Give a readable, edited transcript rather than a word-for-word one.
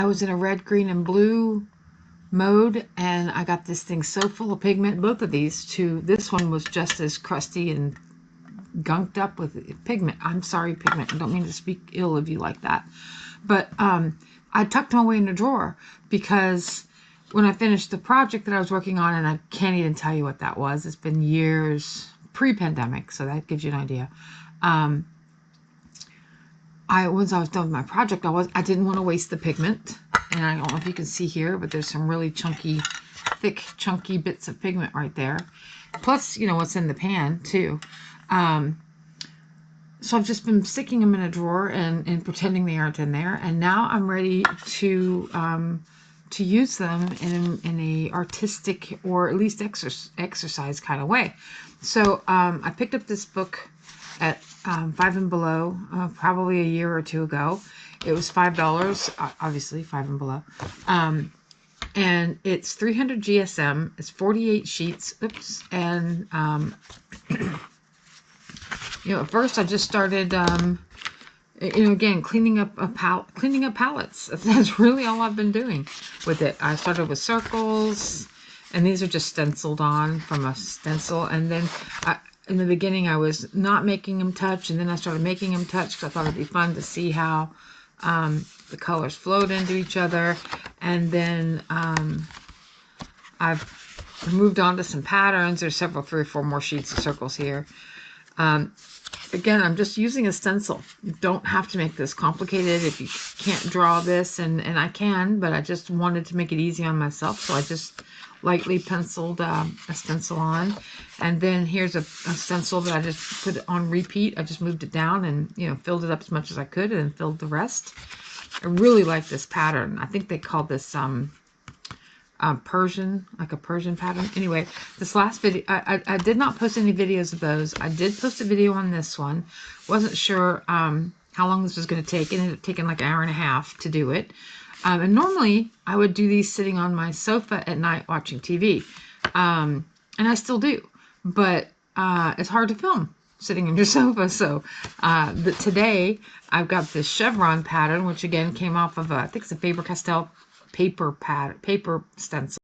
I was in a red, green, and blue mode, and I got this thing so full of pigment. Both of these two, this one was just as crusty and gunked up with pigment. I'm sorry, pigment. I don't mean to speak ill of you like that. But I tucked them away in a drawer because when I finished the project that I was working on, and I can't even tell you what that was. It's been years pre-pandemic, so that gives you an idea. Once I was done with my project, I didn't want to waste the pigment. And I don't know if you can see here, but there's some really chunky, thick, chunky bits of pigment right there. Plus, you know, what's in the pan too. So I've just been sticking them in a drawer and pretending they aren't in there. And now I'm ready to use them in a artistic or at least exercise kind of way. So I picked up this book at Five and Below probably a year or two ago. It was $5, obviously Five and Below. And it's 300 GSM. It's 48 sheets. Oops. And you know, at first I just started, you know, again, cleaning up palettes. That's really all I've been doing with it. I started with circles, and these are just stenciled on from a stencil. And then in the beginning, I was not making them touch, and then I started making them touch because I thought it'd be fun to see how the colors flowed into each other. And then I've moved on to some patterns. There's 3 or 4 more sheets of circles here. Again, I'm just using a stencil. You don't have to make this complicated if you can't draw this, and I can, but I just wanted to make it easy on myself, so I just lightly penciled a stencil on. And then here's a stencil that I just put on repeat. I just moved it down and, you know, filled it up as much as I could and then filled the rest. I really like this pattern. I think they call this Persian, like a Persian pattern. Anyway, this last video, I did not post any videos of those. I did post a video on this one. Wasn't sure how long this was going to take. It ended up taking like an hour and a half to do it. And normally I would do these sitting on my sofa at night watching TV. And I still do. But it's hard to film sitting on your sofa. So today I've got this Chevron pattern, which again came off of I think it's a Faber-Castell paper stencil.